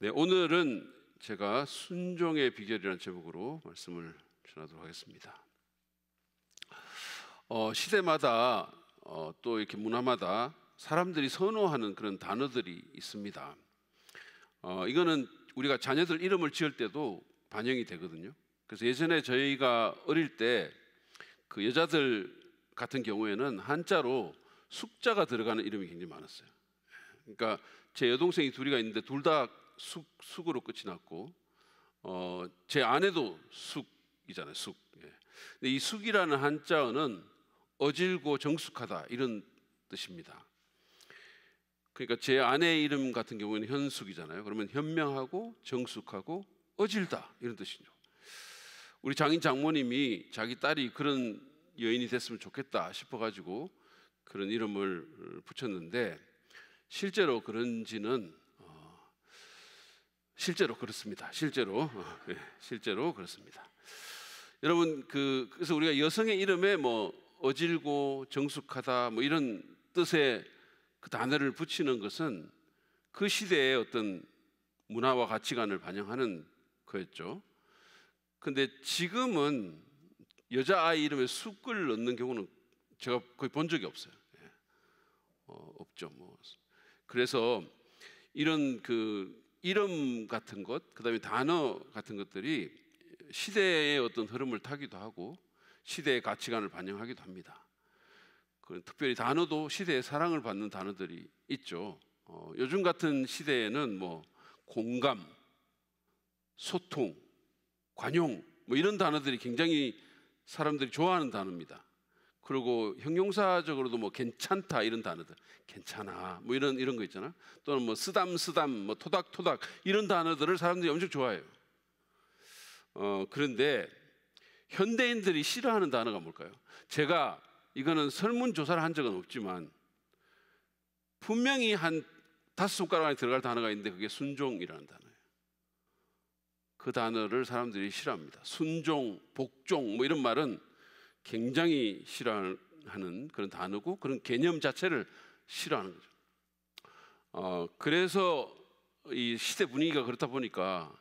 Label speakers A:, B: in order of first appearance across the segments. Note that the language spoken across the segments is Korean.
A: 네, 오늘은 제가 순종의 비결이라는 제목으로 말씀을 전하도록 하겠습니다. 시대마다 또 이렇게 문화마다 사람들이 선호하는 그런 단어들이 있습니다. 이거는 우리가 자녀들 이름을 지을 때도 반영이 되거든요. 그래서 예전에 저희가 어릴 때 그 여자들 같은 경우에는 한자로 숙자가 들어가는 이름이 굉장히 많았어요. 그러니까 제 여동생이 둘이가 있는데 둘 다 숙으로 끝이 났고, 제 아내도 숙이잖아요. 숙. 예. 근데 이 숙이라는 한자어는 어질고 정숙하다 이런 뜻입니다. 그러니까 제 아내 이름 같은 경우에는 현숙이잖아요. 그러면 현명하고 정숙하고 어질다 이런 뜻이죠. 우리 장인 장모님이 자기 딸이 그런 여인이 됐으면 좋겠다 싶어가지고 그런 이름을 붙였는데, 실제로 그런지는 실제로 그렇습니다. 실제로 그렇습니다. 여러분, 그래서 우리가 여성의 이름에 뭐 어질고 정숙하다 뭐 이런 뜻의 그 단어를 붙이는 것은 그 시대의 어떤 문화와 가치관을 반영하는 거였죠. 근데 지금은 여자아이 이름에 숙을 넣는 경우는 제가 거의 본 적이 없어요. 없죠. 그래서 이런 그 이름 같은 것, 그다음에 단어 같은 것들이 시대의 어떤 흐름을 타기도 하고 시대의 가치관을 반영하기도 합니다. 특별히 단어도 시대의 사랑을 받는 단어들이 있죠. 요즘 같은 시대에는 뭐 공감, 소통, 관용 뭐 이런 단어들이 굉장히 사람들이 좋아하는 단어입니다. 그리고 형용사적으로도 뭐 괜찮다 이런 단어들, 괜찮아 뭐 이런 거 있잖아. 또는 뭐 쓰담 뭐 토닥 이런 단어들을 사람들이 엄청 좋아해요. 그런데 현대인들이 싫어하는 단어가 뭘까요? 제가 이거는 설문조사를 한 적은 없지만 분명히 한 5손가락 안에 들어갈 단어가 있는데 그게 순종이라는 단어예요. 그 단어를 사람들이 싫어합니다. 순종, 복종 뭐 이런 말은 굉장히 싫어하는 그런 단어고 그런 개념 자체를 싫어하는 거죠. 그래서 이 시대 분위기가 그렇다 보니까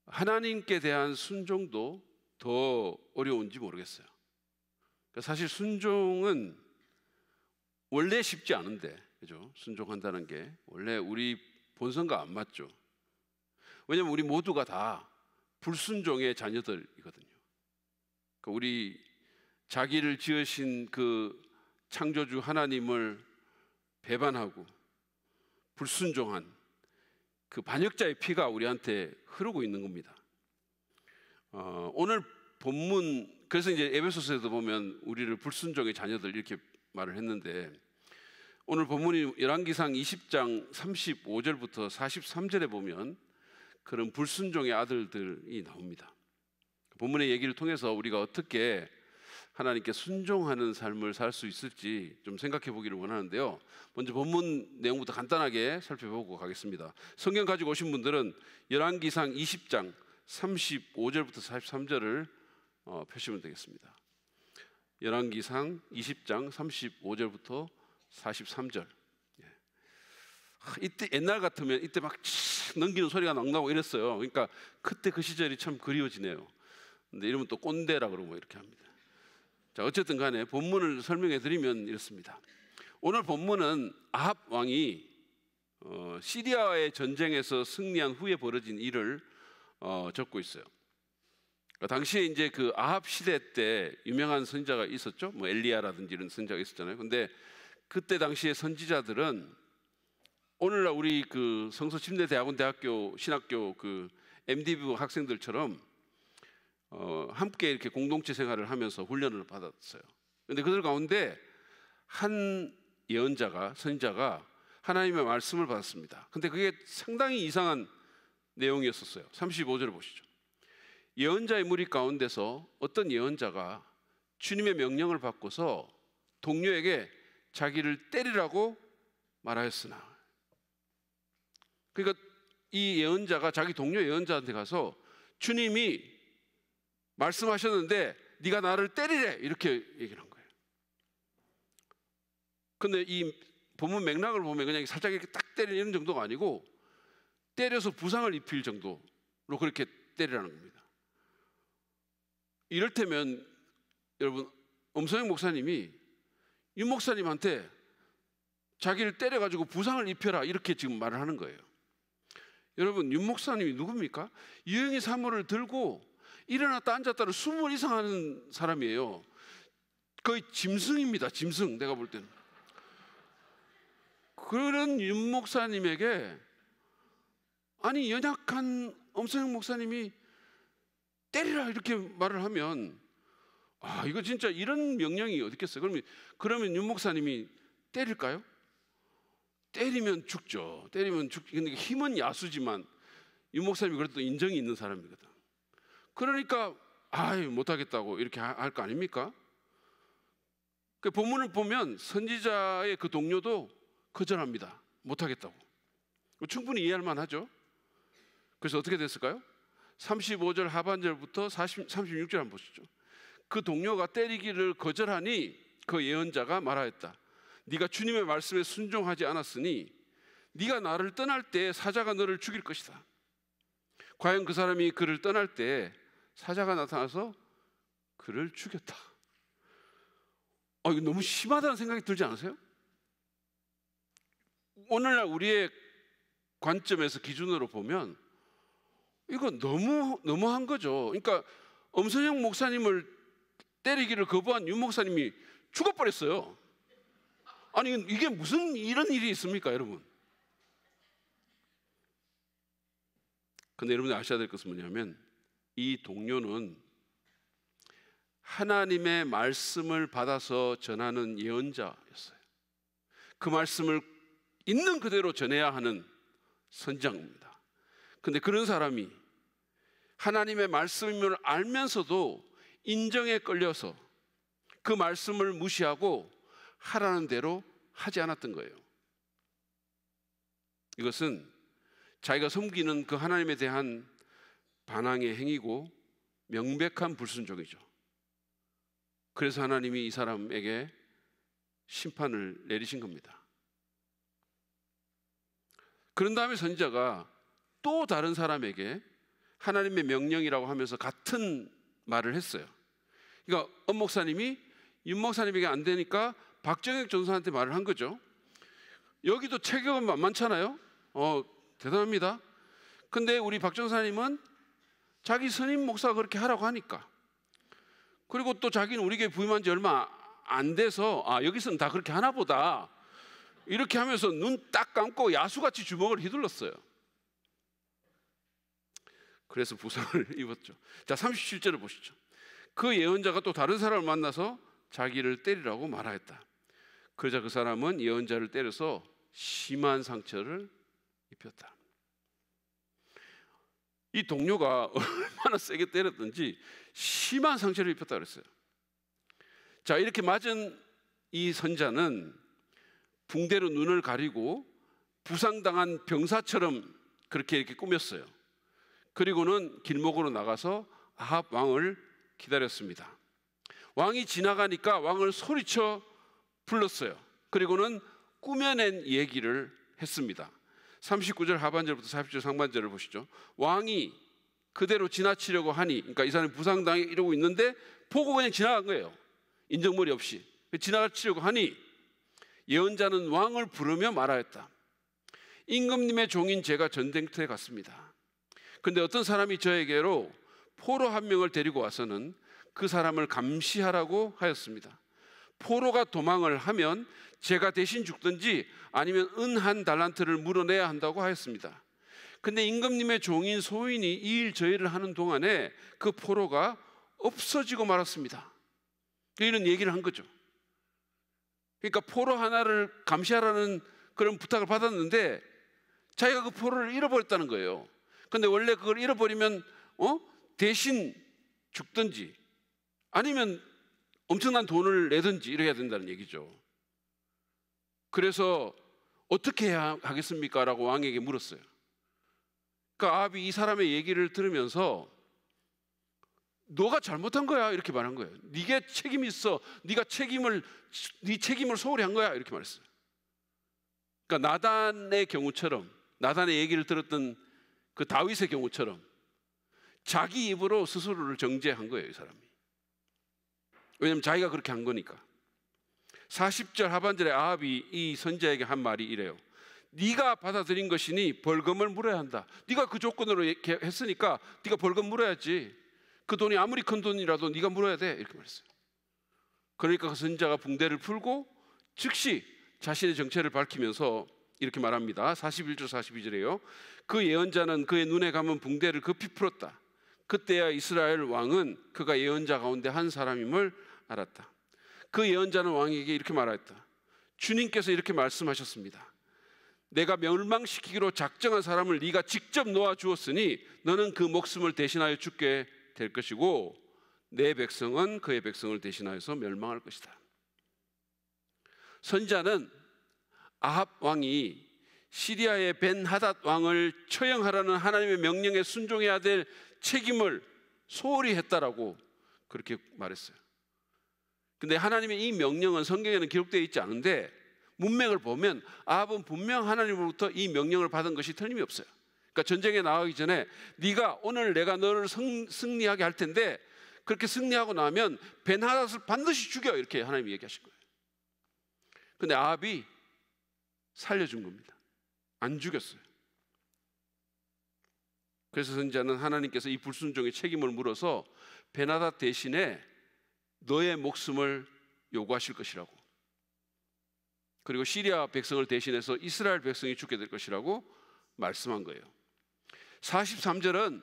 A: 하나님께 대한 순종도 더 어려운지 모르겠어요. 사실 순종은 원래 쉽지 않은데, 그죠? 순종한다는 게 원래 우리 본성과 안 맞죠. 왜냐하면 우리 모두가 다 불순종의 자녀들이거든요. 우리 자기를 지으신 그 창조주 하나님을 배반하고 불순종한 그 반역자의 피가 우리한테 흐르고 있는 겁니다. 오늘 본문, 그래서 이제 에베소서에도 보면 우리를 불순종의 자녀들 이렇게 말을 했는데, 오늘 본문이 열왕기상 20장 35절부터 43절에 보면 그런 불순종의 아들들이 나옵니다. 본문의 얘기를 통해서 우리가 어떻게 하나님께 순종하는 삶을 살 수 있을지 좀 생각해 보기를 원하는데요. 먼저 본문 내용부터 간단하게 살펴보고 가겠습니다. 성경 가지고 오신 분들은 열왕기상 20장 35절부터 43절을 펴시면 되겠습니다. 열왕기상 20장 35절부터 43절. 이때 옛날 같으면 이때 막 넘기는 소리가 막 나고 이랬어요. 그러니까 그때 그 시절이 참 그리워지네요. 근데 이러면 또 꼰대라 그러고 이렇게 합니다. 자, 어쨌든 간에 본문을 설명해 드리면 이렇습니다. 오늘 본문은 아합 왕이 시리아와의 전쟁에서 승리한 후에 벌어진 일을 적고 있어요. 당시에 이제 그 아합 시대 때 유명한 선지자가 있었죠. 뭐 엘리야라든지 이런 선지자가 있었잖아요. 근데 그때 당시의 선지자들은 오늘날 우리 그 성서침례대학원 대학교 신학교 그 MDB 학생들처럼 함께 이렇게 공동체 생활을 하면서 훈련을 받았어요. 그런데 그들 가운데 한 예언자가, 선지자가 하나님의 말씀을 받았습니다. 근데 그게 상당히 이상한 내용이었었어요. 35절을 보시죠. 예언자의 무리 가운데서 어떤 예언자가 주님의 명령을 받고서 동료에게 자기를 때리라고 말하였으나, 그러니까 이 예언자가 자기 동료 예언자한테 가서 주님이 말씀하셨는데 네가 나를 때리래 이렇게 얘기를 한 거예요. 근데 이 본문 맥락을 보면 그냥 살짝 이렇게 딱 때리는 정도가 아니고 때려서 부상을 입힐 정도로 그렇게 때리라는 겁니다. 이를테면 여러분, 엄성영 목사님이 윤 목사님한테 자기를 때려가지고 부상을 입혀라 이렇게 지금 말을 하는 거예요. 여러분, 윤 목사님이 누굽니까? 유영희 사모를 들고 일어났다 앉았다를 20번 이상 하는 사람이에요. 거의 짐승입니다. 짐승. 내가 볼 때는. 그런 윤 목사님에게 아니 연약한 엄성영 목사님이 때리라 이렇게 말을 하면 이거 진짜 이런 명령이 어디 있겠어요? 그러면 윤 목사님이 때릴까요? 때리면 죽죠. 때리면 근데 힘은 야수지만 윤 목사님이 그래도 인정이 있는 사람이거든. 그러니까 못하겠다고 이렇게 할 거 아닙니까? 그 본문을 보면 선지자의 그 동료도 거절합니다. 못하겠다고. 충분히 이해할 만하죠. 그래서 어떻게 됐을까요? 35절 하반절부터 36절 한번 보시죠. 그 동료가 때리기를 거절하니 그 예언자가 말하였다. 네가 주님의 말씀에 순종하지 않았으니 네가 나를 떠날 때 사자가 너를 죽일 것이다. 과연 그 사람이 그를 떠날 때 사자가 나타나서 그를 죽였다. 이거 너무 심하다는 생각이 들지 않으세요? 오늘날 우리의 관점에서 기준으로 보면 이거 너무한 거죠. 그러니까 엄선영 목사님을 때리기를 거부한 윤 목사님이 죽어버렸어요. 아니 이게 무슨 이런 일이 있습니까, 여러분? 근데 여러분이 아셔야 될 것은 뭐냐면 이 동료는 하나님의 말씀을 받아서 전하는 예언자였어요. 그 말씀을 있는 그대로 전해야 하는 선지자입니다. 근데 그런 사람이 하나님의 말씀임을 알면서도 인정에 끌려서 그 말씀을 무시하고 하라는 대로 하지 않았던 거예요. 이것은 자기가 섬기는 그 하나님에 대한 반항의 행위고 명백한 불순종이죠. 그래서 하나님이 이 사람에게 심판을 내리신 겁니다. 그런 다음에 선지자가 또 다른 사람에게 하나님의 명령이라고 하면서 같은 말을 했어요. 그러니까 엄 목사님이 윤 목사님에게 안 되니까 박정혁 전사한테 말을 한 거죠. 여기도 체격은 만만찮아요. 대단합니다. 근데 우리 박 전사님은 자기 선임 목사가 그렇게 하라고 하니까, 그리고 또 자기는 우리 교회 부임한 지 얼마 안 돼서 여기서는 다 그렇게 하나 보다 이렇게 하면서 눈 딱 감고 야수같이 주먹을 휘둘렀어요. 그래서 부상을 입었죠. 자, 37절을 보시죠. 그 예언자가 또 다른 사람을 만나서 자기를 때리라고 말하였다. 그러자 그 사람은 예언자를 때려서 심한 상처를 입혔다. 이 동료가 얼마나 세게 때렸든지 심한 상처를 입혔다 그랬어요. 자, 이렇게 맞은 이 선자는 붕대로 눈을 가리고 부상당한 병사처럼 그렇게 꾸몄어요. 그리고는 길목으로 나가서 아합 왕을 기다렸습니다. 왕이 지나가니까 왕을 소리쳐 불렀어요. 그리고는 꾸며낸 얘기를 했습니다. 39절 하반절부터 40절 상반절을 보시죠. 왕이 그대로 지나치려고 하니, 그러니까 이 사람이 부상당해 이러고 있는데 보고 그냥 지나간 거예요. 인정머리 없이 지나치려고 하니 예언자는 왕을 부르며 말하였다. 임금님의 종인 제가 전쟁터에 갔습니다. 근데 어떤 사람이 저에게로 포로 한 명을 데리고 와서는 그 사람을 감시하라고 하였습니다. 포로가 도망을 하면 제가 대신 죽든지 아니면 은 한 달란트를 물어내야 한다고 하였습니다. 근데 임금님의 종인 소인이 이 일 저 일을 하는 동안에 그 포로가 없어지고 말았습니다. 이런 얘기를 한 거죠. 그러니까 포로 하나를 감시하라는 그런 부탁을 받았는데 자기가 그 포로를 잃어버렸다는 거예요. 근데 원래 그걸 잃어버리면 대신 죽든지 아니면 엄청난 돈을 내든지 이래야 된다는 얘기죠. 그래서 어떻게 해야 하겠습니까? 라고 왕에게 물었어요. 그러니까 아합이 이 사람의 얘기를 들으면서 너가 잘못한 거야 이렇게 말한 거예요. 네게 책임이 있어. 네 책임을 소홀히 한 거야 이렇게 말했어요. 그러니까 나단의 경우처럼 나단의 얘기를 들었던 그 다윗의 경우처럼 자기 입으로 스스로를 정죄한 거예요, 이 사람이. 왜냐하면 자기가 그렇게 한 거니까. 40절 하반절에 아합이 이 선지자에게 한 말이 이래요. 네가 받아들인 것이니 벌금을 물어야 한다. 네가 그 조건으로 이렇게 했으니까 네가 벌금 물어야지. 그 돈이 아무리 큰 돈이라도 네가 물어야 돼. 이렇게 말했어요. 그러니까 그 선지자가 붕대를 풀고 즉시 자신의 정체를 밝히면서 이렇게 말합니다. 41절 42절에요. 그 예언자는 그의 눈에 감은 붕대를 급히 풀었다. 그때야 이스라엘 왕은 그가 예언자 가운데 한 사람임을 알았다. 그 예언자는 왕에게 이렇게 말하였다. 주님께서 이렇게 말씀하셨습니다. 내가 멸망시키기로 작정한 사람을 네가 직접 놓아 주었으니 너는 그 목숨을 대신하여 죽게 될 것이고 내 백성은 그의 백성을 대신하여서 멸망할 것이다. 선지자는 아합 왕이 시리아의 벤하닷 왕을 처형하라는 하나님의 명령에 순종해야 될 책임을 소홀히 했다라고 그렇게 말했어요. 근데 하나님의 이 명령은 성경에는 기록되어 있지 않은데 문맥을 보면 아합은 분명 하나님으로부터 이 명령을 받은 것이 틀림없어요. 그러니까 전쟁에 나가기 전에 네가 오늘 내가 너를 승리하게 할 텐데 그렇게 승리하고 나면 벤하닷을 반드시 죽여, 이렇게 하나님이 얘기하신 거예요. 근데 아합이 살려준 겁니다. 안 죽였어요. 그래서 선지자는 하나님께서 이 불순종의 책임을 물어서 벤하닷 대신에 너의 목숨을 요구하실 것이라고, 그리고 시리아 백성을 대신해서 이스라엘 백성이 죽게 될 것이라고 말씀한 거예요. 43절은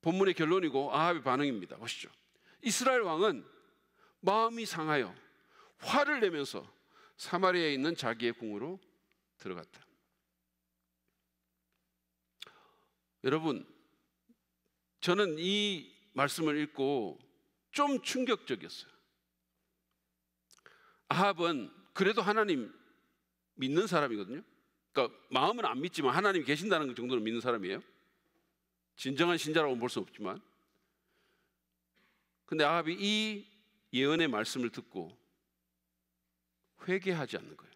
A: 본문의 결론이고 아합의 반응입니다. 보시죠. 이스라엘 왕은 마음이 상하여 화를 내면서 사마리아에 있는 자기의 궁으로 들어갔다. 여러분, 저는 이 말씀을 읽고 좀 충격적이었어요. 아합은 그래도 하나님 믿는 사람이거든요. 그러니까 마음은 안 믿지만 하나님이 계신다는 정도는 믿는 사람이에요. 진정한 신자라고는 볼 수 없지만. 근데 아합이 이 예언의 말씀을 듣고 회개하지 않는 거예요.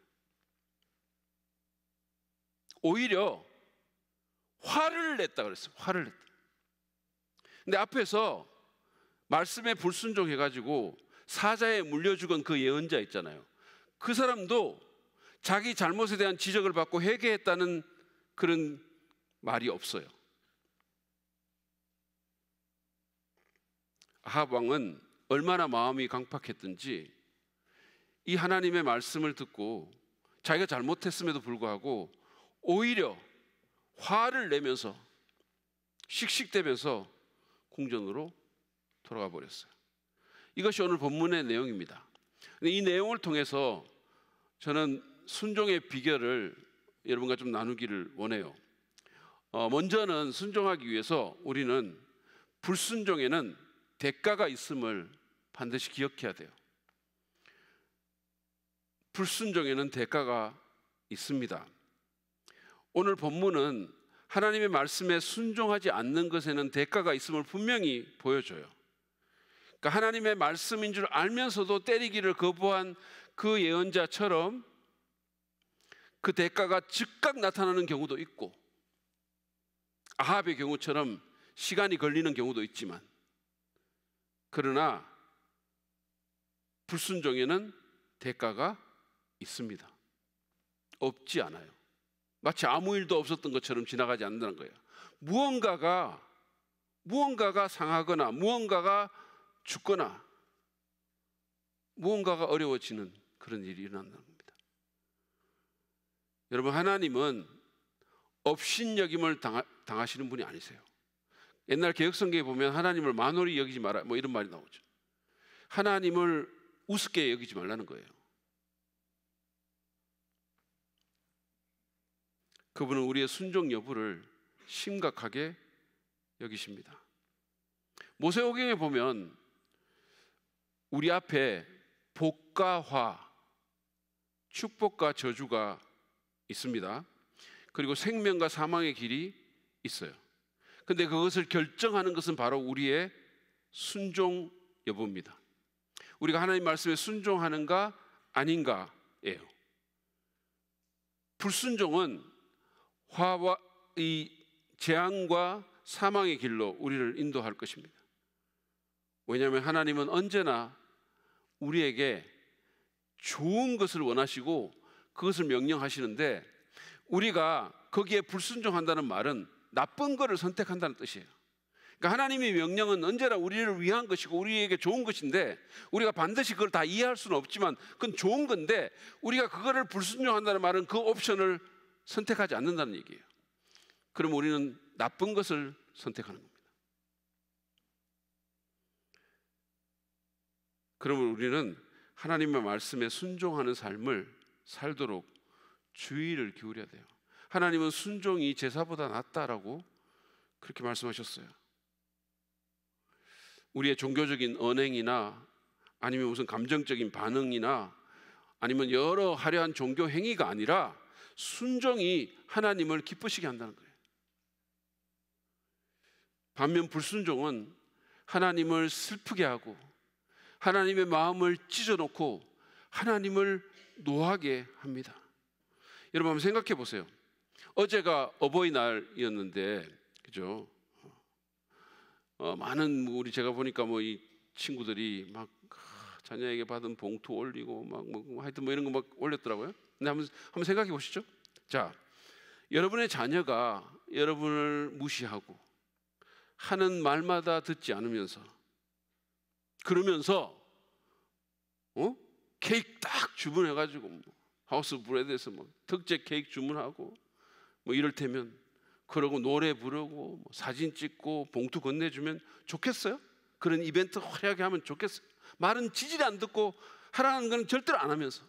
A: 오히려 화를 냈다 그랬어요. 화를 냈다. 근데 앞에서 말씀에 불순종해가지고 사자에 물려 죽은 그 예언자 있잖아요. 그 사람도 자기 잘못에 대한 지적을 받고 회개했다는 그런 말이 없어요. 아합 왕은 얼마나 마음이 강팍했든지 이 하나님의 말씀을 듣고 자기가 잘못했음에도 불구하고 오히려 화를 내면서 씩씩대면서 궁전으로 돌아가 버렸어요. 이것이 오늘 본문의 내용입니다. 이 내용을 통해서 저는 순종의 비결을 여러분과 좀 나누기를 원해요. 먼저는 순종하기 위해서 우리는 불순종에는 대가가 있음을 반드시 기억해야 돼요. 불순종에는 대가가 있습니다. 오늘 본문은 하나님의 말씀에 순종하지 않는 것에는 대가가 있음을 분명히 보여줘요. 그러니까 하나님의 말씀인 줄 알면서도 때리기를 거부한 그 예언자처럼 그 대가가 즉각 나타나는 경우도 있고 아합의 경우처럼 시간이 걸리는 경우도 있지만, 그러나 불순종에는 대가가 있습니다. 없지 않아요. 마치 아무 일도 없었던 것처럼 지나가지 않는다는 거예요. 무언가가 상하거나 무언가가 죽거나 무언가가 어려워지는 그런 일이 일어난다는 겁니다. 여러분, 하나님은 업신여김을 당하시는 분이 아니세요. 옛날 개혁성경에 보면 하나님을 만홀히 여기지 마라 뭐 이런 말이 나오죠. 하나님을 우습게 여기지 말라는 거예요. 그분은 우리의 순종 여부를 심각하게 여기십니다. 모세오경에 보면 우리 앞에 복과 화, 축복과 저주가 있습니다. 그리고 생명과 사망의 길이 있어요. 근데 그것을 결정하는 것은 바로 우리의 순종 여부입니다. 우리가 하나님 말씀에 순종하는가 아닌가예요. 불순종은 화와 이 재앙과 사망의 길로 우리를 인도할 것입니다. 왜냐하면 하나님은 언제나 우리에게 좋은 것을 원하시고 그것을 명령하시는데, 우리가 거기에 불순종한다는 말은 나쁜 것을 선택한다는 뜻이에요. 그러니까 하나님의 명령은 언제나 우리를 위한 것이고 우리에게 좋은 것인데, 우리가 반드시 그걸 다 이해할 수는 없지만 그건 좋은 건데, 우리가 그거를 불순종한다는 말은 그 옵션을 선택하지 않는다는 얘기예요. 그럼 우리는 나쁜 것을 선택하는 겁니다. 그러면 우리는 하나님의 말씀에 순종하는 삶을 살도록 주의를 기울여야 돼요. 하나님은 순종이 제사보다 낫다라고 그렇게 말씀하셨어요. 우리의 종교적인 언행이나 아니면 무슨 감정적인 반응이나 아니면 여러 화려한 종교 행위가 아니라 순종이 하나님을 기쁘시게 한다는 거예요. 반면 불순종은 하나님을 슬프게 하고 하나님의 마음을 찢어놓고 하나님을 노하게 합니다. 여러분 한번 생각해 보세요. 어제가 어버이날이었는데, 그죠? 많은 우리 제가 보니까 뭐 이 친구들이 막 자녀에게 받은 봉투 올리고 막 하여튼 뭐 이런 거 막 올렸더라고요. 근데 한번 생각해 보시죠. 자, 여러분의 자녀가 여러분을 무시하고 하는 말마다 듣지 않으면서, 그러면서 케이크 딱 주문해가지고 뭐 하우스 브레드에서 뭐 특제 케이크 주문하고 뭐 이럴 테면, 그러고 노래 부르고 뭐 사진 찍고 봉투 건네주면 좋겠어요? 그런 이벤트 화려하게 하면 좋겠어요? 말은 지지리 안 듣고 하라는 건 절대로 안 하면서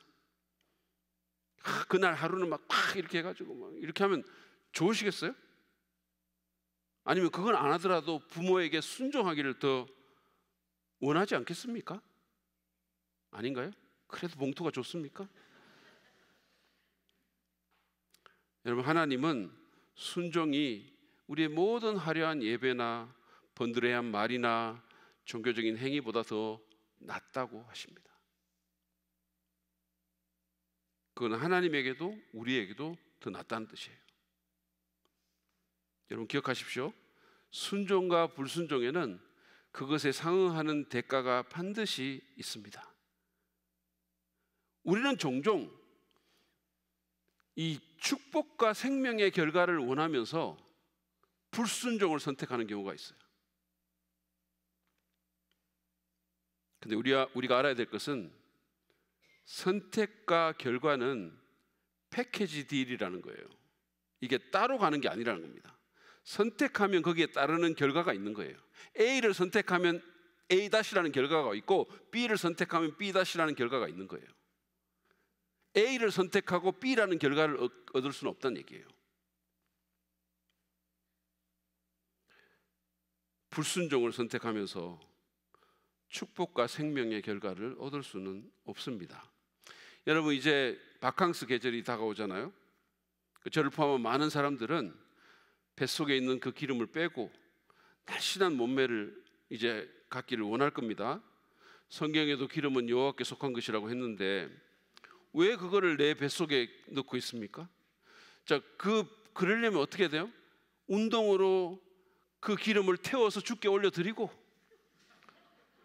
A: 그날 하루는 막 이렇게 해가지고 막 이렇게 하면 좋으시겠어요? 아니면 그건 안 하더라도 부모에게 순종하기를 더 원하지 않겠습니까? 아닌가요? 그래도 봉투가 좋습니까? 여러분, 하나님은 순종이 우리의 모든 화려한 예배나 번드레한 말이나 종교적인 행위보다 더 낫다고 하십니다. 그건 하나님에게도 우리에게도 더 낫다는 뜻이에요. 여러분 기억하십시오. 순종과 불순종에는 그것에 상응하는 대가가 반드시 있습니다. 우리는 종종 이 축복과 생명의 결과를 원하면서 불순종을 선택하는 경우가 있어요. 근데 우리가 알아야 될 것은 선택과 결과는 패키지 딜이라는 거예요. 이게 따로 가는 게 아니라는 겁니다. 선택하면 거기에 따르는 결과가 있는 거예요. A를 선택하면 A-라는 결과가 있고 B를 선택하면 B-라는 결과가 있는 거예요. A를 선택하고 B라는 결과를 얻을 수는 없다는 얘기예요. 불순종을 선택하면서 축복과 생명의 결과를 얻을 수는 없습니다. 여러분, 이제 바캉스 계절이 다가오잖아요. 저를 포함한 많은 사람들은 뱃속에 있는 그 기름을 빼고 날씬한 몸매를 이제 갖기를 원할 겁니다. 성경에도 기름은 여호와께 속한 것이라고 했는데 왜 그거를 내 뱃속에 넣고 있습니까? 자, 그러려면 어떻게 돼요? 운동으로 그 기름을 태워서 주께 올려드리고,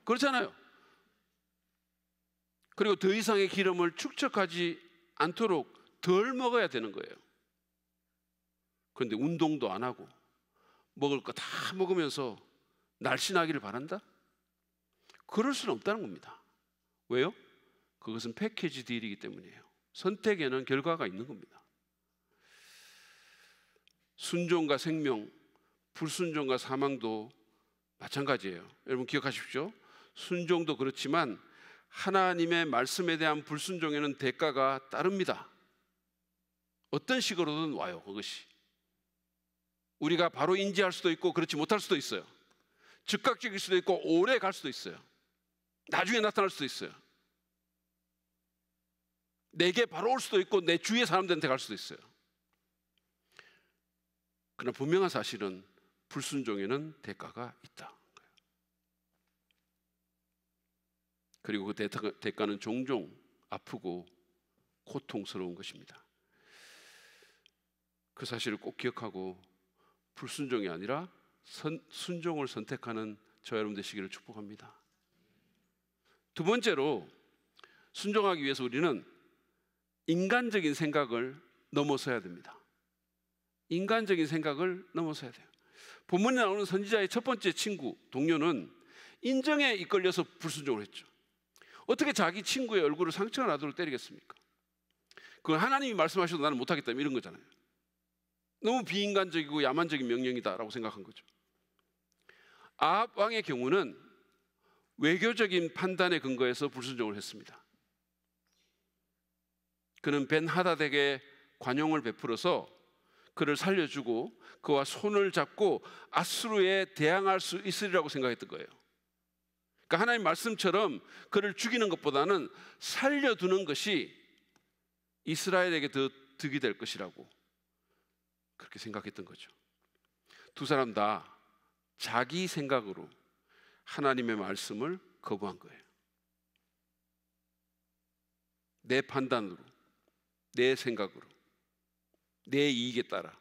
A: 그렇잖아요. 그리고 더 이상의 기름을 축적하지 않도록 덜 먹어야 되는 거예요. 그런데 운동도 안 하고 먹을 거 다 먹으면서 날씬하기를 바란다? 그럴 수는 없다는 겁니다. 왜요? 그것은 패키지 딜이기 때문이에요. 선택에는 결과가 있는 겁니다. 순종과 생명, 불순종과 사망도 마찬가지예요. 여러분 기억하십시오. 순종도 그렇지만 하나님의 말씀에 대한 불순종에는 대가가 따릅니다. 어떤 식으로든 와요. 그것이 우리가 바로 인지할 수도 있고 그렇지 못할 수도 있어요. 즉각적일 수도 있고 오래 갈 수도 있어요. 나중에 나타날 수도 있어요. 내게 바로 올 수도 있고 내 주위의 사람들한테 갈 수도 있어요. 그러나 분명한 사실은 불순종에는 대가가 있다. 그리고 그 대가는 종종 아프고 고통스러운 것입니다. 그 사실을 꼭 기억하고 불순종이 아니라 순종을 선택하는 저와 여러분 되시기를 축복합니다. 두 번째로, 순종하기 위해서 우리는 인간적인 생각을 넘어서야 됩니다. 인간적인 생각을 넘어서야 돼요. 본문에 나오는 선지자의 첫 번째 친구, 동료는 인정에 이끌려서 불순종을 했죠. 어떻게 자기 친구의 얼굴을 상처가 나도록 때리겠습니까? 그건 하나님이 말씀하셔도 나는 못하겠다 이런 거잖아요. 너무 비인간적이고 야만적인 명령이다라고 생각한 거죠. 아합 왕의 경우는 외교적인 판단에 근거해서 불순종을 했습니다. 그는 벤하닷에게 관용을 베풀어서 그를 살려주고 그와 손을 잡고 아수르에 대항할 수 있으리라고 생각했던 거예요. 그러니까 하나님 말씀처럼 그를 죽이는 것보다는 살려두는 것이 이스라엘에게 더 득이 될 것이라고 그렇게 생각했던 거죠. 두 사람 다 자기 생각으로 하나님의 말씀을 거부한 거예요. 내 판단으로, 내 생각으로, 내 이익에 따라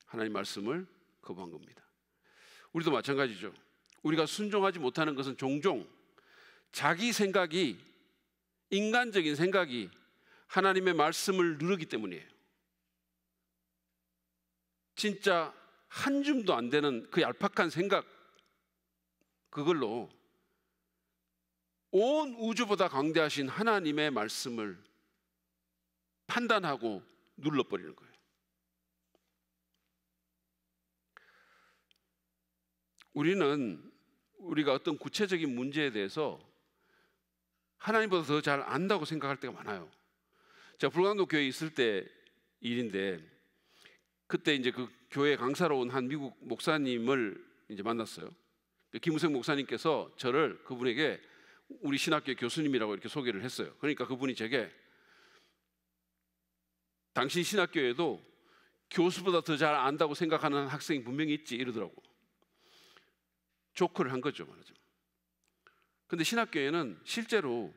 A: 하나님 말씀을 거부한 겁니다. 우리도 마찬가지죠. 우리가 순종하지 못하는 것은 종종 자기 생각이, 인간적인 생각이 하나님의 말씀을 누르기 때문이에요. 진짜 한 줌도 안 되는 그 얄팍한 생각, 그걸로 온 우주보다 강대하신 하나님의 말씀을 판단하고 눌러버리는 거예요. 우리가 어떤 구체적인 문제에 대해서 하나님보다 더 잘 안다고 생각할 때가 많아요. 제가 불광도 교회에 있을 때 일인데, 그때 이제 그 교회 강사로 온 한 미국 목사님을 이제 만났어요. 김우생 목사님께서 저를 그분에게 우리 신학교 교수님이라고 이렇게 소개를 했어요. 그러니까 그분이 제게 당신 신학교에도 교수보다 더 잘 안다고 생각하는 학생이 분명히 있지 이러더라고. 조크를 한 거죠, 말하자면. 근데 신학교에는 실제로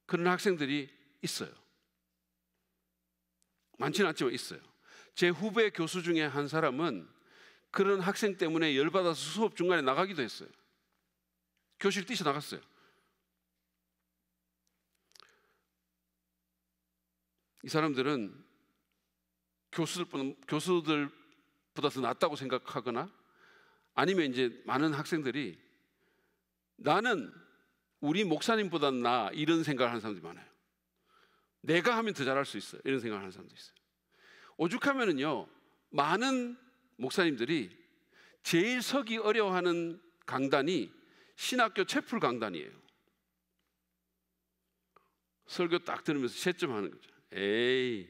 A: 그런 학생들이 있어요. 많지는 않지만 있어요. 제 후배 교수 중에 한 사람은 그런 학생 때문에 열받아서 수업 중간에 나가기도 했어요. 교실 뛰쳐나갔어요. 이 사람들은 교수들보다 더 낫다고 생각하거나, 아니면 이제 많은 학생들이 나는 우리 목사님보다 나, 이런 생각을 하는 사람들이 많아요. 내가 하면 더 잘할 수 있어요, 이런 생각을 하는 사람도 있어요. 오죽하면은요, 많은 목사님들이 제일 서기 어려워하는 강단이 신학교 채플 강단이에요. 설교 딱 들으면서 채점하는 거죠. 에이,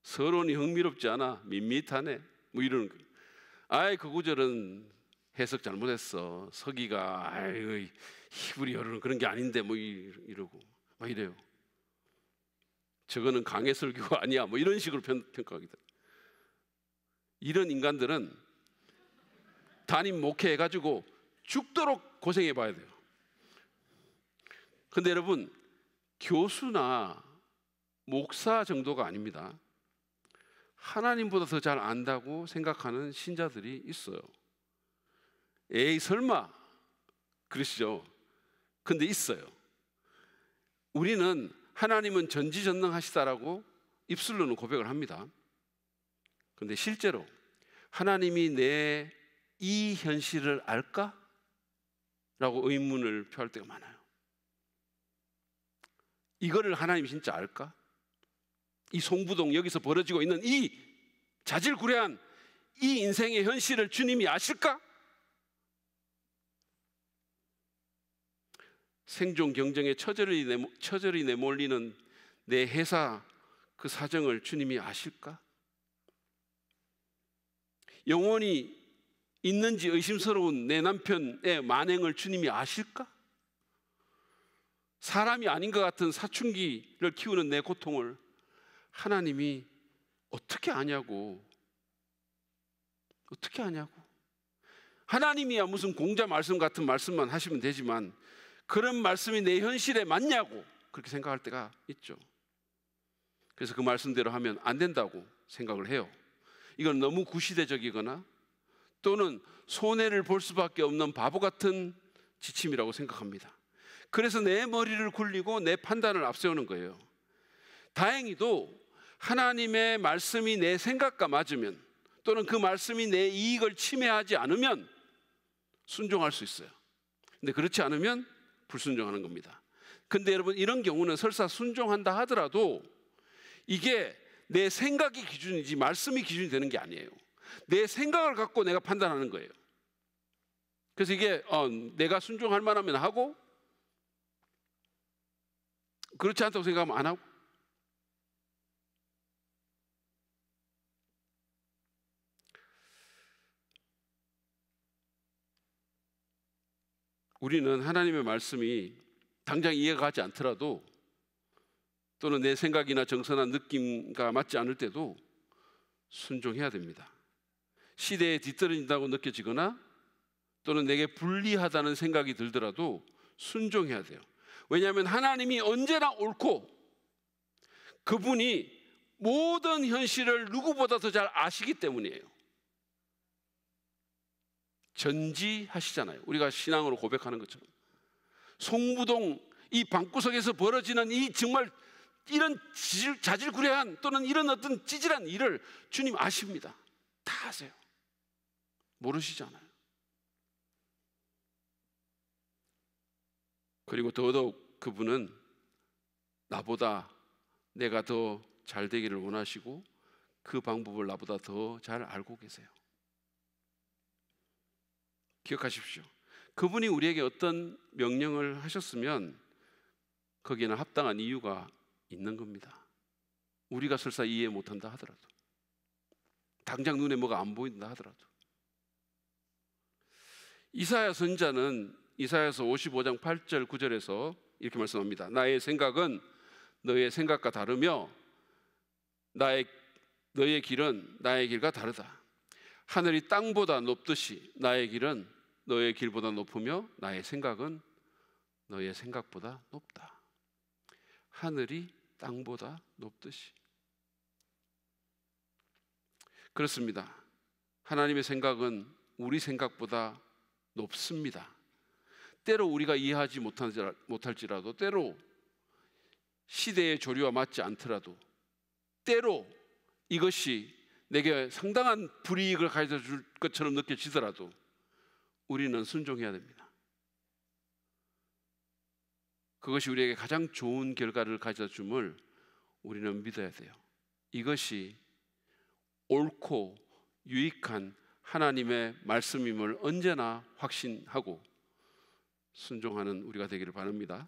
A: 서론이 흥미롭지 않아, 밋밋하네, 뭐 이러는 거예요. 아이, 그 구절은 해석 잘못했어, 서기가 아이 히브리어로는 그런 게 아닌데 뭐 이러고 막 이래요. 저거는 강해 설교가 아니야, 뭐 이런 식으로 평가하기도. 이런 인간들은 담임 목회해가지고 죽도록 고생해 봐야 돼요. 근데 여러분, 교수나 목사 정도가 아닙니다. 하나님보다 더 잘 안다고 생각하는 신자들이 있어요. 에이, 설마 그러시죠? 근데 있어요. 우리는 하나님은 전지전능하시다라고 입술로는 고백을 합니다. 근데 실제로 하나님이 내 이 현실을 알까? 라고 의문을 표할 때가 많아요. 이거를 하나님이 진짜 알까? 이 송부동 여기서 벌어지고 있는 이 자질구레한 이 인생의 현실을 주님이 아실까? 생존 경쟁에 처절히 내몰리는 내 회사 그 사정을 주님이 아실까? 영혼이 있는지 의심스러운 내 남편의 만행을 주님이 아실까? 사람이 아닌 것 같은 사춘기를 키우는 내 고통을 하나님이 어떻게 아냐고. 어떻게 아냐고. 하나님이야 무슨 공자 말씀 같은 말씀만 하시면 되지만 그런 말씀이 내 현실에 맞냐고 그렇게 생각할 때가 있죠. 그래서 그 말씀대로 하면 안 된다고 생각을 해요. 이건 너무 구시대적이거나 또는 손해를 볼 수밖에 없는 바보 같은 지침이라고 생각합니다. 그래서 내 머리를 굴리고 내 판단을 앞세우는 거예요. 다행히도 하나님의 말씀이 내 생각과 맞으면 또는 그 말씀이 내 이익을 침해하지 않으면 순종할 수 있어요. 근데 그렇지 않으면 불순종하는 겁니다. 근데 여러분, 이런 경우는 설사 순종한다 하더라도 이게 내 생각이 기준이지 말씀이 기준이 되는 게 아니에요. 내 생각을 갖고 내가 판단하는 거예요. 그래서 이게 내가 순종할 만하면 하고 그렇지 않다고 생각하면 안 하고. 우리는 하나님의 말씀이 당장 이해가 가지 않더라도 또는 내 생각이나 정서나 느낌과 맞지 않을 때도 순종해야 됩니다. 시대에 뒤떨어진다고 느껴지거나 또는 내게 불리하다는 생각이 들더라도 순종해야 돼요. 왜냐하면 하나님이 언제나 옳고 그분이 모든 현실을 누구보다 더 잘 아시기 때문이에요. 전지하시잖아요. 우리가 신앙으로 고백하는 것처럼 송무동 이 방구석에서 벌어지는 이 정말 이런 자질구레한 또는 이런 어떤 찌질한 일을 주님 아십니다. 다 아세요. 모르시잖아요. 그리고 더더욱 그분은 나보다 내가 더 잘 되기를 원하시고 그 방법을 나보다 더 잘 알고 계세요. 기억하십시오. 그분이 우리에게 어떤 명령을 하셨으면 거기에는 합당한 이유가 있는 겁니다. 우리가 설사 이해 못한다 하더라도, 당장 눈에 뭐가 안 보인다 하더라도. 이사야 선지자는 이사야서 55장 8절 9절에서 이렇게 말씀합니다. 나의 생각은 너의 생각과 다르며 너의 길은 나의 길과 다르다. 하늘이 땅보다 높듯이 나의 길은 너의 길보다 높으며 나의 생각은 너의 생각보다 높다. 하늘이 땅보다 높듯이. 그렇습니다. 하나님의 생각은 우리 생각보다 높습니다. 때로 우리가 이해하지 못할지라도, 때로 시대의 조류와 맞지 않더라도, 때로 이것이 내게 상당한 불이익을 가져다 줄 것처럼 느껴지더라도 우리는 순종해야 됩니다. 그것이 우리에게 가장 좋은 결과를 가져다 줌을 우리는 믿어야 돼요. 이것이 옳고 유익한 하나님의 말씀임을 언제나 확신하고 순종하는 우리가 되기를 바랍니다.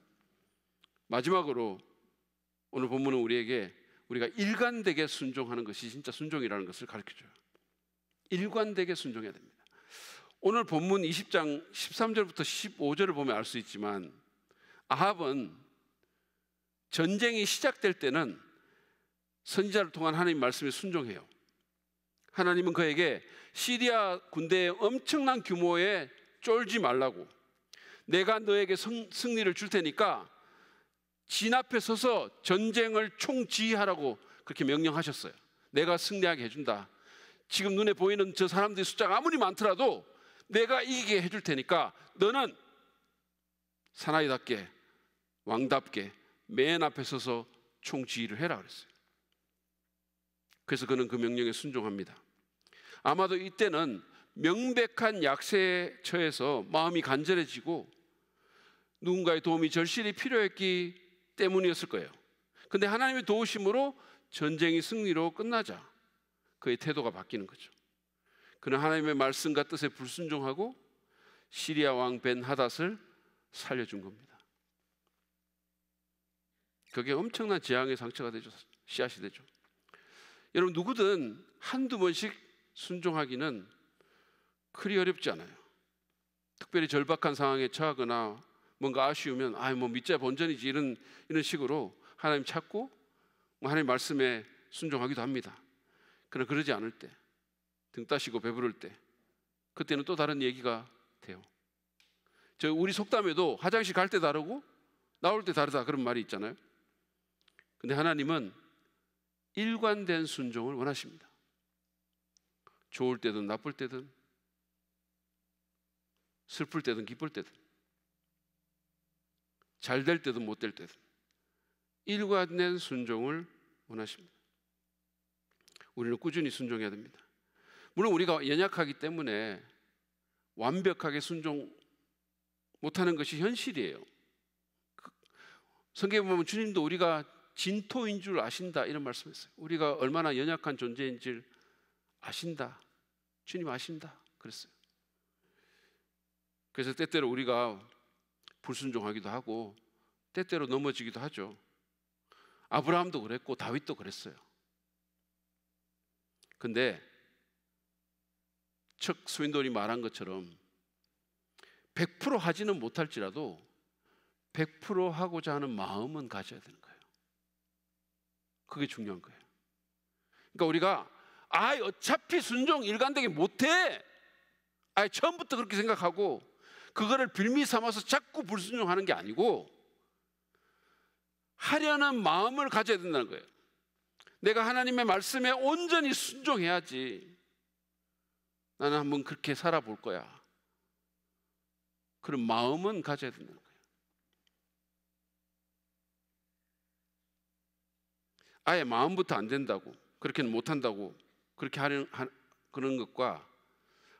A: 마지막으로 오늘 본문은 우리가 일관되게 순종하는 것이 진짜 순종이라는 것을 가르쳐줘요. 일관되게 순종해야 됩니다. 오늘 본문 20장 13절부터 15절을 보면 알 수 있지만 아합은 전쟁이 시작될 때는 선지자를 통한 하나님 말씀에 순종해요. 하나님은 그에게 시리아 군대에 엄청난 규모의 쫄지 말라고, 내가 너에게 승리를 줄 테니까 진 앞에 서서 전쟁을 총지휘하라고 그렇게 명령하셨어요. 내가 승리하게 해준다. 지금 눈에 보이는 저 사람들의 숫자가 아무리 많더라도 내가 이기게 해줄 테니까 너는 사나이답게 왕답게 맨 앞에 서서 총지휘를 해라 그랬어요. 그래서 그는 그 명령에 순종합니다. 아마도 이때는 명백한 약세에 처해서 마음이 간절해지고 누군가의 도움이 절실히 필요했기 때문이었을 거예요. 근데 하나님의 도우심으로 전쟁이 승리로 끝나자 그의 태도가 바뀌는 거죠. 그는 하나님의 말씀과 뜻에 불순종하고 시리아 왕 벤 하닷을 살려준 겁니다. 그게 엄청난 재앙의 상처가 되죠. 씨앗이 되죠. 여러분, 누구든 한두 번씩 순종하기는 그리 어렵지 않아요. 특별히 절박한 상황에 처하거나 뭔가 아쉬우면 뭐 믿자 본전이지 이런 식으로 하나님 찾고 하나님 말씀에 순종하기도 합니다. 그러나 그러지 않을 때, 등 따시고 배부를 때, 그때는 또 다른 얘기가 돼요. 우리 속담에도 화장실 갈 때 다르고 나올 때 다르다 그런 말이 있잖아요. 근데 하나님은 일관된 순종을 원하십니다. 좋을 때든 나쁠 때든, 슬플 때든 기쁠 때든, 잘 될 때든 못 될 때든 일관된 순종을 원하십니다. 우리는 꾸준히 순종해야 됩니다. 물론 우리가 연약하기 때문에 완벽하게 순종 못하는 것이 현실이에요. 성경에 보면 주님도 우리가 진토인 줄 아신다 이런 말씀했어요. 우리가 얼마나 연약한 존재인 줄 아신다. 주님 아신다 그랬어요. 그래서 때때로 우리가 불순종하기도 하고 때때로 넘어지기도 하죠. 아브라함도 그랬고 다윗도 그랬어요. 근데 척 스윈도인이 말한 것처럼 100% 하지는 못할지라도 100% 하고자 하는 마음은 가져야 되는 거예요. 그게 중요한 거예요. 그러니까 우리가 어차피 순종 일관되게 못해, 처음부터 그렇게 생각하고 그거를 빌미 삼아서 자꾸 불순종하는 게 아니고 하려는 마음을 가져야 된다는 거예요. 내가 하나님의 말씀에 온전히 순종해야지 나는 한번 그렇게 살아볼 거야. 그런 마음은 가져야 된다는 거예요. 아예 마음부터 안 된다고, 그렇게는 못한다고 그렇게 그런 것과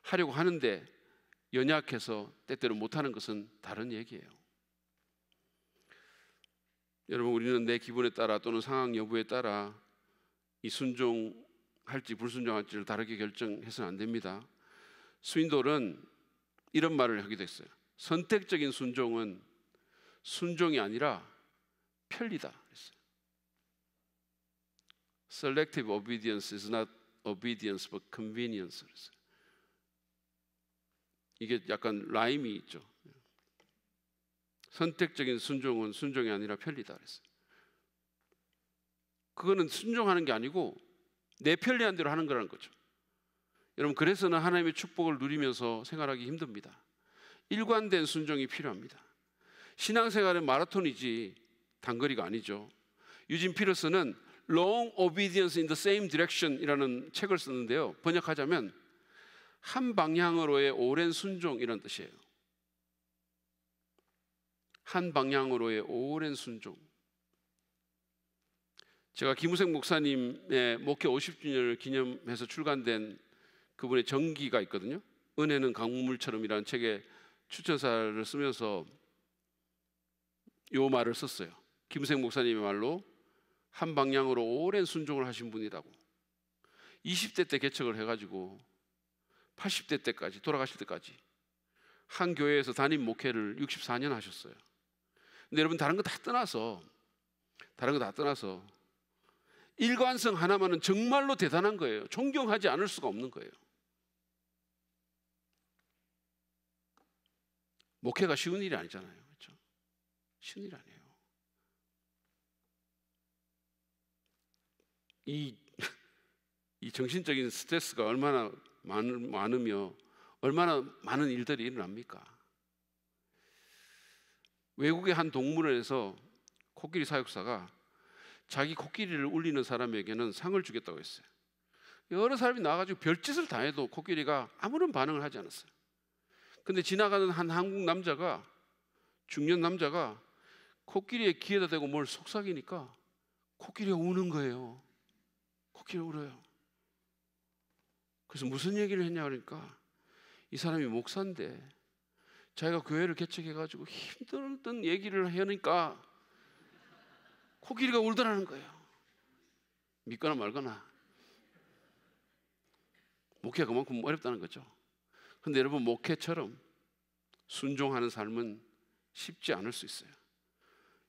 A: 하려고 하는데 연약해서 때때로 못하는 것은 다른 얘기예요. 여러분, 우리는 내 기분에 따라 또는 상황 여부에 따라 이 순종할지 불순종할지를 다르게 결정해서는 안 됩니다. 스윈돌은 이런 말을 하기도 했어요. 선택적인 순종은 순종이 아니라 편리다 그랬어요. Selective obedience is not obedience but convenience 그랬어요. 이게 약간 라임이 있죠. 선택적인 순종은 순종이 아니라 편리다 그랬어요. 그거는 순종하는 게 아니고 내 편리한 대로 하는 거라는 거죠. 여러분, 그래서는 하나님의 축복을 누리면서 생활하기 힘듭니다. 일관된 순종이 필요합니다. 신앙생활은 마라톤이지 단거리가 아니죠. 유진 피터슨은 Long Obedience in the Same Direction 이라는 책을 썼는데요, 번역하자면 한 방향으로의 오랜 순종이라는 뜻이에요. 한 방향으로의 오랜 순종. 제가 김우생 목사님의 목회 50주년을 기념해서 출간된 그분의 정기가 있거든요. 은혜는 강물처럼이라는 책에 추천사를 쓰면서 이 말을 썼어요. 김우생 목사님의 말로 한 방향으로 오랜 순종을 하신 분이라고. 20대 때 개척을 해가지고 80대 때까지, 돌아가실 때까지 한 교회에서 담임 목회를 64년 하셨어요. 근데 여러분, 다른 거 다 떠나서 일관성 하나만은 정말로 대단한 거예요. 존경하지 않을 수가 없는 거예요. 목회가 쉬운 일이 아니잖아요. 그렇죠? 쉬운 일 아니에요. 이 정신적인 스트레스가 얼마나 많으며 얼마나 많은 일들이 일어납니까? 외국의 한 동물원에서 코끼리 사육사가 자기 코끼리를 울리는 사람에게는 상을 주겠다고 했어요. 여러 사람이 나와가지고 별짓을 다 해도 코끼리가 아무런 반응을 하지 않았어요. 근데 지나가는 한 한국 남자가, 중년 남자가 코끼리의 귀에다 대고 뭘 속삭이니까 코끼리가 우는 거예요. 코끼리가 울어요. 그래서 무슨 얘기를 했냐 그러니까 이 사람이 목사인데 자기가 교회를 개척해가지고 힘들던 얘기를 하니까 코끼리가 울더라는 거예요. 믿거나 말거나. 목회가 그만큼 어렵다는 거죠. 그런데 여러분, 목회처럼 순종하는 삶은 쉽지 않을 수 있어요.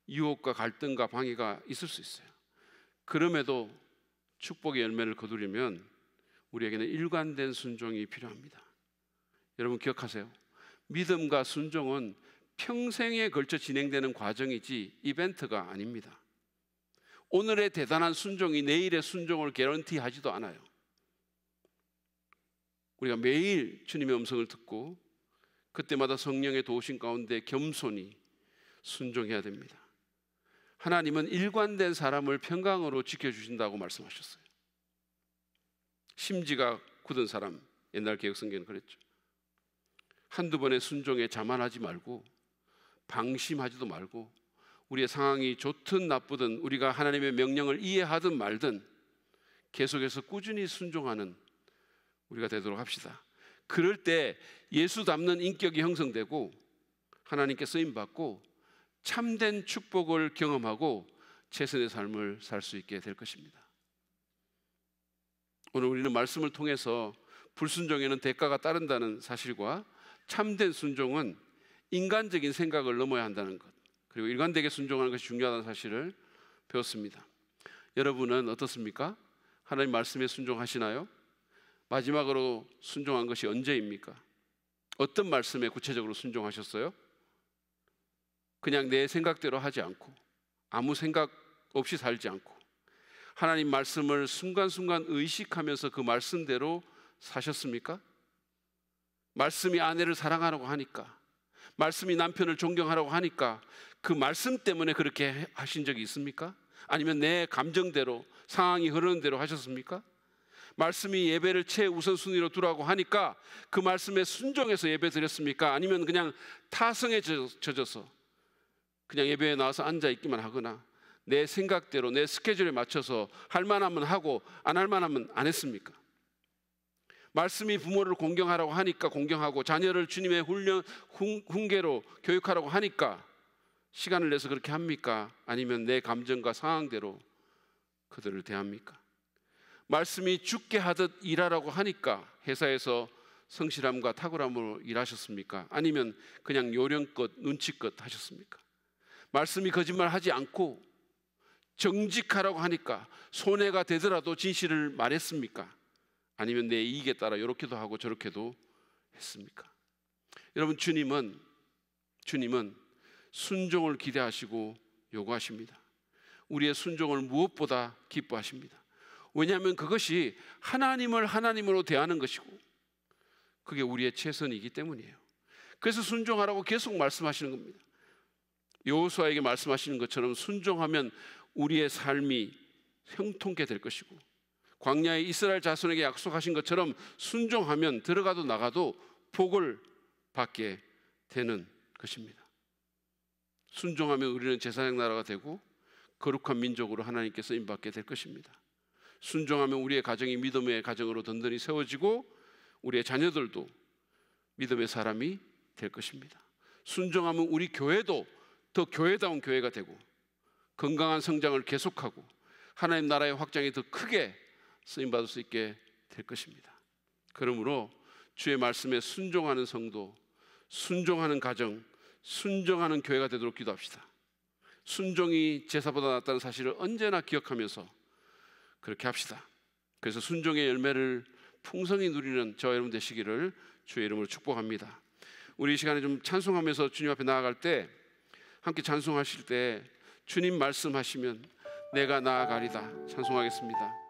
A: 유혹과 갈등과 방해가 있을 수 있어요. 그럼에도 축복의 열매를 거두려면 우리에게는 일관된 순종이 필요합니다. 여러분 기억하세요. 믿음과 순종은 평생에 걸쳐 진행되는 과정이지 이벤트가 아닙니다. 오늘의 대단한 순종이 내일의 순종을 개런티하지도 않아요. 우리가 매일 주님의 음성을 듣고 그때마다 성령의 도우심 가운데 겸손히 순종해야 됩니다. 하나님은 일관된 사람을 평강으로 지켜주신다고 말씀하셨어요. 심지가 굳은 사람, 옛날 개혁성경은 그랬죠. 한두 번의 순종에 자만하지 말고 방심하지도 말고 우리의 상황이 좋든 나쁘든 우리가 하나님의 명령을 이해하든 말든 계속해서 꾸준히 순종하는 우리가 되도록 합시다. 그럴 때 예수 닮는 인격이 형성되고 하나님께 쓰임받고 참된 축복을 경험하고 최선의 삶을 살 수 있게 될 것입니다. 오늘 우리는 말씀을 통해서 불순종에는 대가가 따른다는 사실과 참된 순종은 인간적인 생각을 넘어야 한다는 것, 그리고 일관되게 순종하는 것이 중요하다는 사실을 배웠습니다. 여러분은 어떻습니까? 하나님 말씀에 순종하시나요? 마지막으로 순종한 것이 언제입니까? 어떤 말씀에 구체적으로 순종하셨어요? 그냥 내 생각대로 하지 않고 아무 생각 없이 살지 않고 하나님 말씀을 순간순간 의식하면서 그 말씀대로 사셨습니까? 말씀이 아내를 사랑하라고 하니까, 말씀이 남편을 존경하라고 하니까 그 말씀 때문에 그렇게 하신 적이 있습니까? 아니면 내 감정대로 상황이 흐르는 대로 하셨습니까? 말씀이 예배를 최우선순위로 두라고 하니까 그 말씀에 순종해서 예배 드렸습니까? 아니면 그냥 타성에 젖어서 그냥 예배에 나와서 앉아있기만 하거나 내 생각대로 내 스케줄에 맞춰서 할 만하면 하고 안 할 만하면 안 했습니까? 말씀이 부모를 공경하라고 하니까 공경하고 자녀를 주님의 훈계로 교육하라고 하니까 시간을 내서 그렇게 합니까? 아니면 내 감정과 상황대로 그들을 대합니까? 말씀이 죽게 하듯 일하라고 하니까 회사에서 성실함과 탁월함으로 일하셨습니까? 아니면 그냥 요령껏 눈치껏 하셨습니까? 말씀이 거짓말하지 않고 정직하라고 하니까 손해가 되더라도 진실을 말했습니까? 아니면 내 이익에 따라 이렇게도 하고 저렇게도 했습니까? 여러분, 주님은 순종을 기대하시고 요구하십니다. 우리의 순종을 무엇보다 기뻐하십니다. 왜냐하면 그것이 하나님을 하나님으로 대하는 것이고 그게 우리의 최선이기 때문이에요. 그래서 순종하라고 계속 말씀하시는 겁니다. 여호수아에게 말씀하시는 것처럼 순종하면 우리의 삶이 형통케 될 것이고 광야의 이스라엘 자손에게 약속하신 것처럼 순종하면 들어가도 나가도 복을 받게 되는 것입니다. 순종하면 우리는 제사장 나라가 되고 거룩한 민족으로 하나님께 쓰임받게 될 것입니다. 순종하면 우리의 가정이 믿음의 가정으로 든든히 세워지고 우리의 자녀들도 믿음의 사람이 될 것입니다. 순종하면 우리 교회도 더 교회다운 교회가 되고 건강한 성장을 계속하고 하나님 나라의 확장이 더 크게 쓰임받을 수 있게 될 것입니다. 그러므로 주의 말씀에 순종하는 성도, 순종하는 가정, 순종하는 교회가 되도록 기도합시다. 순종이 제사보다 낫다는 사실을 언제나 기억하면서 그렇게 합시다. 그래서 순종의 열매를 풍성히 누리는 저와 여러분 되시기를 주의 이름으로 축복합니다. 우리 이 시간에 좀 찬송하면서 주님 앞에 나아갈 때 함께 찬송하실 때 주님 말씀하시면 내가 나아가리다 찬송하겠습니다.